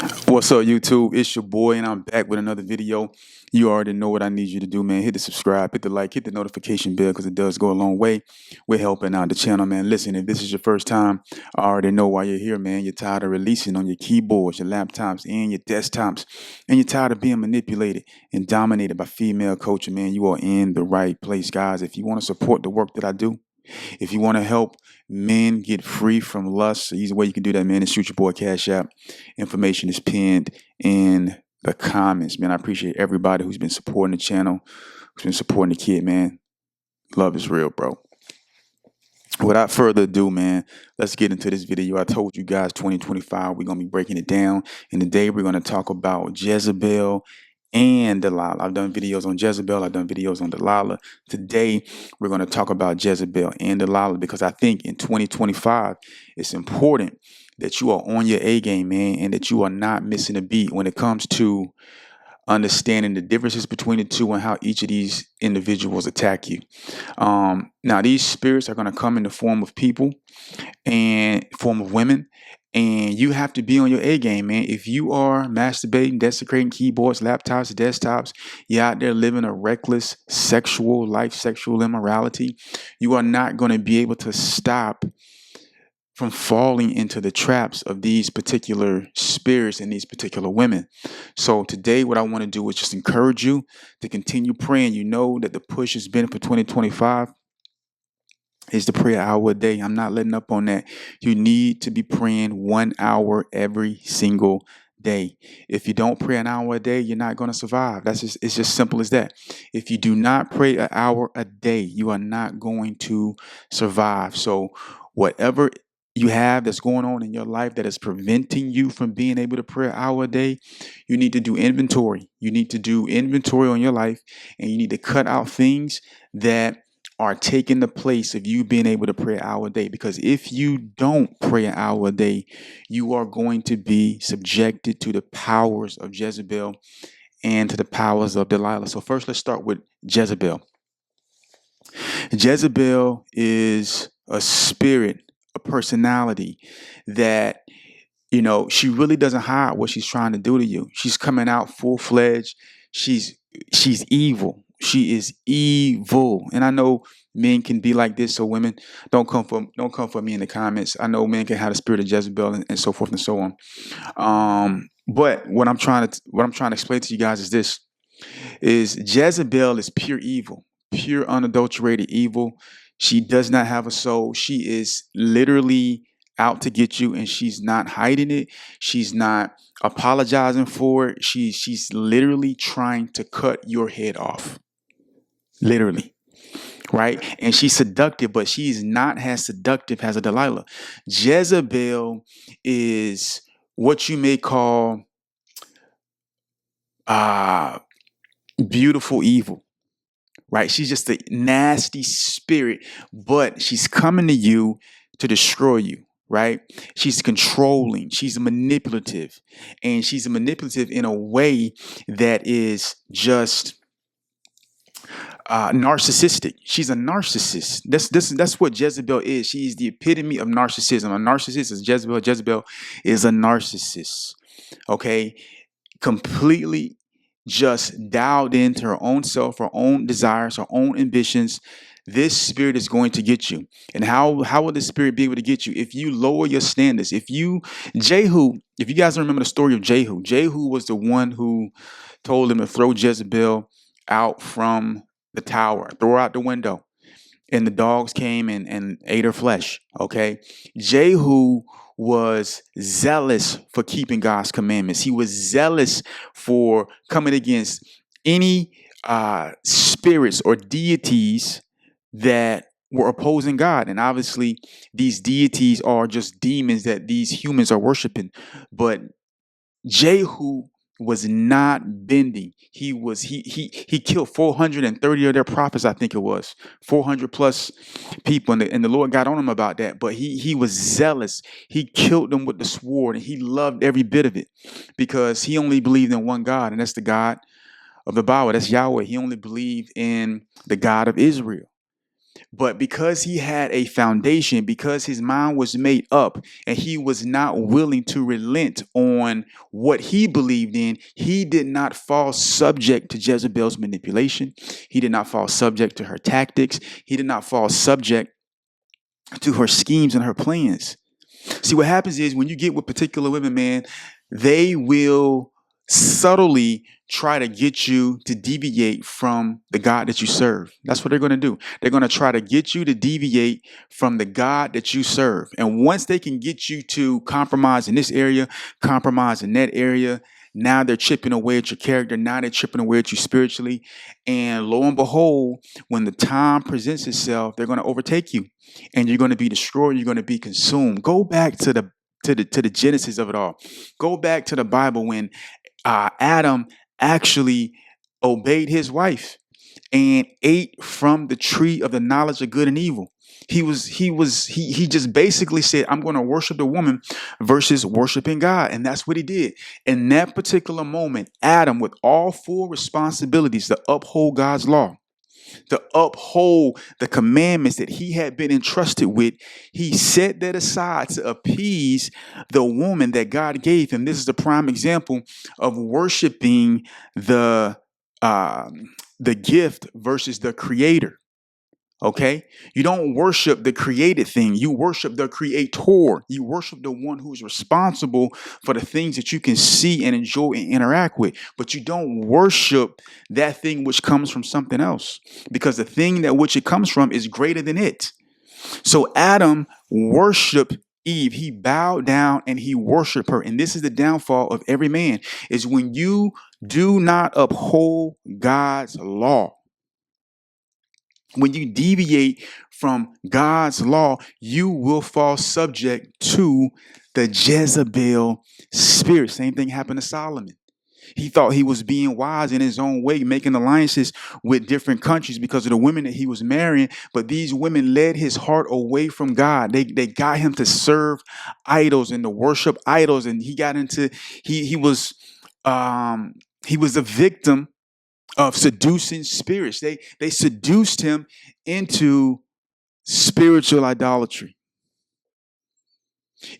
What's up, YouTube? It's your boy, and I'm back with another video. You already know what I need you to do, man. Hit the subscribe, hit the like, hit the notification bell, because it does go a long way with helping out the channel, man. Listen, if this is your first time, I already know why you're here, man. You're tired of releasing on your keyboards, your laptops, and your desktops, and you're tired of being manipulated and dominated by female culture, man. You are in the right place, guys. If you want to support the work that I do, if you want to help men get free from lust, the easy way you can do that, man, is shoot your boy Cash App. Information is pinned in the comments, man. I appreciate everybody who's been supporting the channel, who's been supporting the kid, man. Love is real, bro. Without further ado, man, let's get into this video. I told you guys 2025, we're going to be breaking it down. And today we're going to talk about Jezebel and Delilah. I've done videos on Jezebel. I've done videos on Delilah. Today, we're going to talk about Jezebel and Delilah because I think in 2025, it's important that you are on your A game, man, and that you are not missing a beat when it comes to understanding the differences between the two and how each of these individuals attack you. Now, these spirits are going to come in the form of people and form of women. And you have to be on your A game, man. If you are masturbating, desecrating keyboards, laptops, desktops, you're out there living a reckless sexual life, sexual immorality, you are not going to be able to stop from falling into the traps of these particular spirits and these particular women. So today, what I want to do is just encourage you to continue praying. You know that the push has been for 2025 is to pray an hour a day. I'm not letting up on that. You need to be praying 1 hour every single day. If you don't pray an hour a day, you're not going to survive. It's just simple as that. If you do not pray an hour a day, you are not going to survive. So whatever you have that's going on in your life that is preventing you from being able to pray an hour a day, you need to do inventory. You need to do inventory on your life, and you need to cut out things that are taking the place of you being able to pray an hour a day. Because if you don't pray an hour a day, you are going to be subjected to the powers of Jezebel and to the powers of Delilah. So first, let's start with Jezebel. Jezebel is a spirit, a personality that, you know, she really doesn't hide what she's trying to do to you. She's coming out full-fledged. She's evil. She is evil. And I know men can be like this, so women, don't come for me in the comments. I know men can have the spirit of Jezebel and so forth and so on. But what I'm trying to explain to you guys is this: is Jezebel is pure evil, pure unadulterated evil. She does not have a soul. She is literally out to get you, and she's not hiding it. She's not apologizing for it. She's literally trying to cut your head off. Literally. Right? And she's seductive, but she's not as seductive as a Delilah. Jezebel is what you may call beautiful evil. Right? She's just a nasty spirit, but she's coming to you to destroy you. Right? She's controlling, she's manipulative, and she's manipulative in a way that is just narcissistic. She's a narcissist. That's what Jezebel is. She is the epitome of narcissism. A narcissist is Jezebel. Jezebel is a narcissist. Okay, completely just dialed into her own self, her own desires, her own ambitions. This spirit is going to get you. And how will this spirit be able to get you? If you lower your standards. If you guys remember the story of Jehu was the one who told him to throw Jezebel out from the tower, throw her out the window. And the dogs came and ate her flesh. Okay. Jehu was zealous for keeping God's commandments. He was zealous for coming against any spirits or deities that were opposing God. And obviously, these deities are just demons that these humans are worshiping. But Jehu was not bending. He killed 430 of their prophets. I think it was 400 plus people, and the Lord got on him about that. But he was zealous. He killed them with the sword, and he loved every bit of it because he only believed in one God, and that's the God of the Bible. That's Yahweh. He only believed in the God of Israel. But because he had a foundation, because his mind was made up and he was not willing to relent on what he believed in, he did not fall subject to Jezebel's manipulation. He did not fall subject to her tactics. He did not fall subject to her schemes and her plans. See, what happens is when you get with particular women, man, they will subtly try to get you to deviate from the God that you serve. That's what they're going to do. They're going to try to get you to deviate from the God that you serve. And once they can get you to compromise in this area, compromise in that area, now they're chipping away at your character. Now they're chipping away at you spiritually. And lo and behold, when the time presents itself, they're going to overtake you and you're going to be destroyed. You're going to be consumed. Go back to the genesis of it all. Go back to the Bible when Adam actually obeyed his wife and ate from the tree of the knowledge of good and evil. He just basically said, I'm going to worship the woman versus worshiping God. And that's what he did. In that particular moment, Adam, with all full responsibilities to uphold God's law, to uphold the commandments that he had been entrusted with, he set that aside to appease the woman that God gave him. This is a prime example of worshiping the gift versus the creator. Okay, you don't worship the created thing. You worship the creator. You worship the one who's responsible for the things that you can see and enjoy and interact with. But you don't worship that thing which comes from something else, because the thing that which it comes from is greater than it. So Adam worshiped Eve. He bowed down and he worshiped her. And this is the downfall of every man, is when you do not uphold God's law. When you deviate from God's law, you will fall subject to the Jezebel spirit. Same thing happened to Solomon. He thought he was being wise in his own way, making alliances with different countries because of the women that he was marrying. But these women led his heart away from God. They got him to serve idols and to worship idols. And he got into, he was a victim of seducing spirits. They seduced him into spiritual idolatry.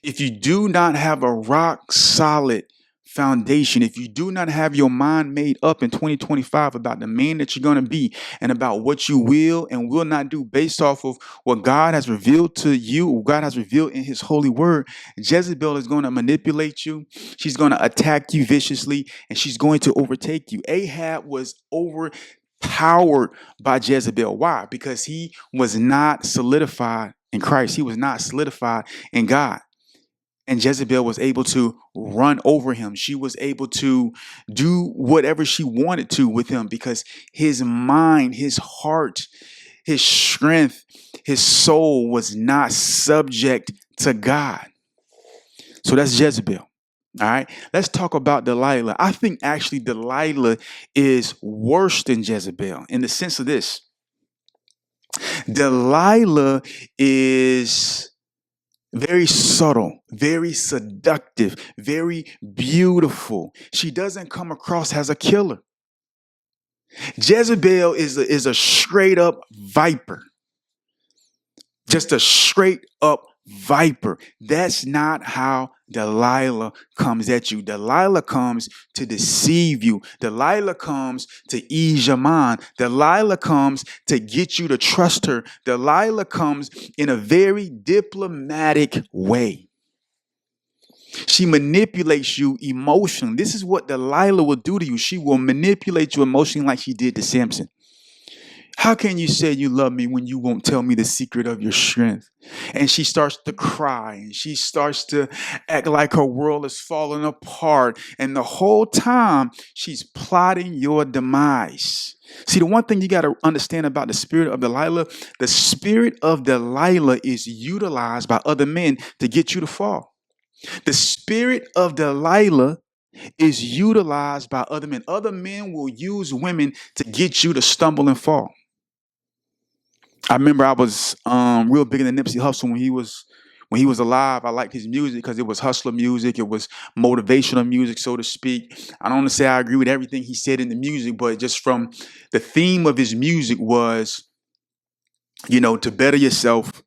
If you do not have a rock solid foundation, if you do not have your mind made up in 2025 about the man that you're going to be and about what you will and will not do based off of what God has revealed to you, what God has revealed in his holy word, Jezebel is going to manipulate you. She's going to attack you viciously and she's going to overtake you. Ahab was overpowered by Jezebel. Why? Because he was not solidified in Christ. He was not solidified in God. And Jezebel was able to run over him. She was able to do whatever she wanted to with him because his mind, his heart, his strength, his soul was not subject to God. So that's Jezebel. All right. Let's talk about Delilah. I think actually Delilah is worse than Jezebel in the sense of this. Delilah is very subtle, very seductive, very beautiful. She doesn't come across as a killer. Jezebel is a straight up viper. Just a straight up viper. That's not how Delilah comes at you. Delilah comes to deceive you. Delilah comes to ease your mind. Delilah comes to get you to trust her. Delilah comes in a very diplomatic way. She manipulates you emotionally. This is what Delilah will do to you. She will manipulate you emotionally like she did to Samson. How can you say you love me when you won't tell me the secret of your strength? And she starts to cry and she starts to act like her world is falling apart. And the whole time she's plotting your demise. See, the one thing you got to understand about the spirit of Delilah, the spirit of Delilah is utilized by other men to get you to fall. The spirit of Delilah is utilized by other men. Other men will use women to get you to stumble and fall. I remember I was real big in the Nipsey Hussle when he was alive. I liked his music because it was hustler music. It was motivational music, so to speak. I don't want to say I agree with everything he said in the music, but just from the theme of his music was to better yourself,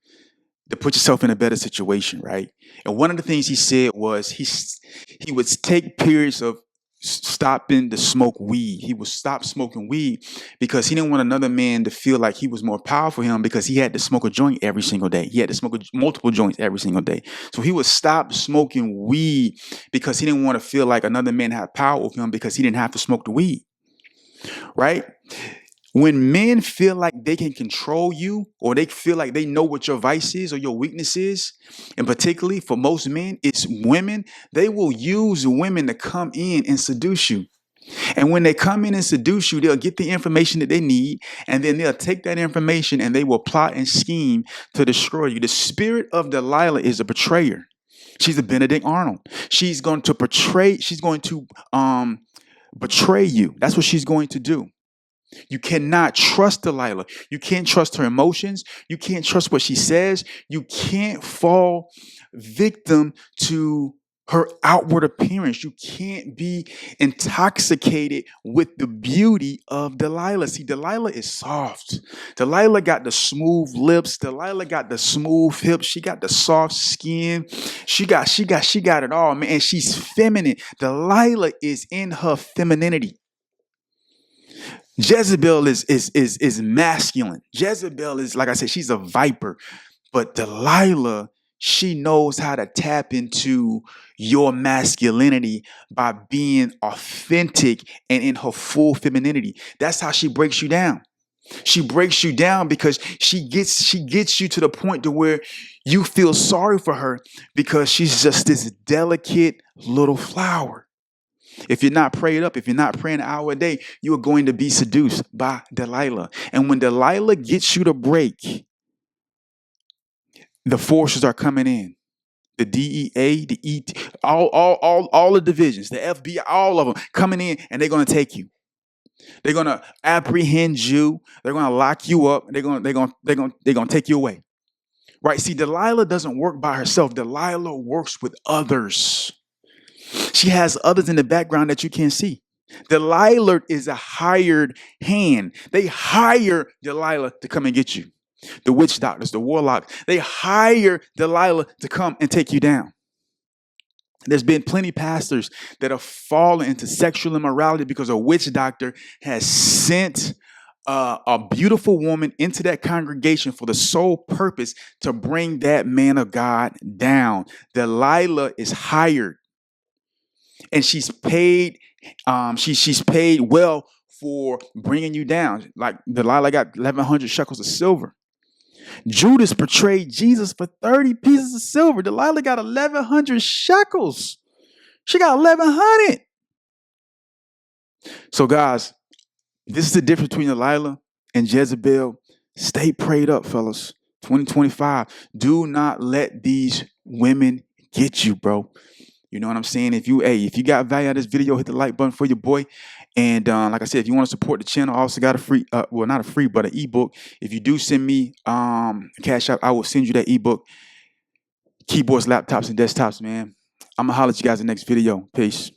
to put yourself in a better situation, right? And one of the things he said was he would take periods of stopping to smoke weed. He would stop smoking weed because he didn't want another man to feel like he was more powerful than him because he had to smoke a joint every single day. He had to smoke multiple joints every single day. So he would stop smoking weed because he didn't want to feel like another man had power over him because he didn't have to smoke the weed, right? When men feel like they can control you or they feel like they know what your vice is or your weakness is, and particularly for most men, it's women, they will use women to come in and seduce you. And when they come in and seduce you, they'll get the information that they need, and then they'll take that information and they will plot and scheme to destroy you. The spirit of Delilah is a betrayer. She's a Benedict Arnold. She's going to betray you. That's what she's going to do. You cannot trust Delilah. You can't trust her emotions. You can't trust what she says. You can't fall victim to her outward appearance. You can't be intoxicated with the beauty of Delilah. See, Delilah is soft. Delilah got the smooth lips. Delilah got the smooth hips. She got the soft skin. She got it all, man. And she's feminine. Delilah is in her femininity. Jezebel is masculine. Jezebel is, like I said, she's a viper. But Delilah, she knows how to tap into your masculinity by being authentic and in her full femininity. That's how she breaks you down. She breaks you down because she gets you to the point to where you feel sorry for her because she's just this delicate little flower. If you're not prayed up, if you're not praying an hour a day, you are going to be seduced by Delilah. And when Delilah gets you to break, the forces are coming in. The DEA, the ET, all the divisions, the FBI, all of them coming in, and they're going to take you. They're going to apprehend you. They're going to lock you up. They're going to take you away. Right? See, Delilah doesn't work by herself. Delilah works with others. She has others in the background that you can't see. Delilah is a hired hand. They hire Delilah to come and get you. The witch doctors, the warlocks, they hire Delilah to come and take you down. There's been plenty of pastors that have fallen into sexual immorality because a witch doctor has sent a beautiful woman into that congregation for the sole purpose to bring that man of God down. Delilah is hired. And she's paid. She's paid well for bringing you down. Like Delilah got 1,100 shekels of silver. Judas betrayed Jesus for 30 pieces of silver. Delilah got 1,100 shekels. She got 1,100. So, guys, this is the difference between Delilah and Jezebel. Stay prayed up, fellas. 2025. Do not let these women get you, bro. You know what I'm saying? If you got value out of this video, hit the like button for your boy. And like I said, if you want to support the channel, I also got a free, well, not a free, but an ebook. If you do send me cash out, I will send you that ebook. Keyboards, laptops, and desktops, man. I'm going to holler at you guys in the next video. Peace.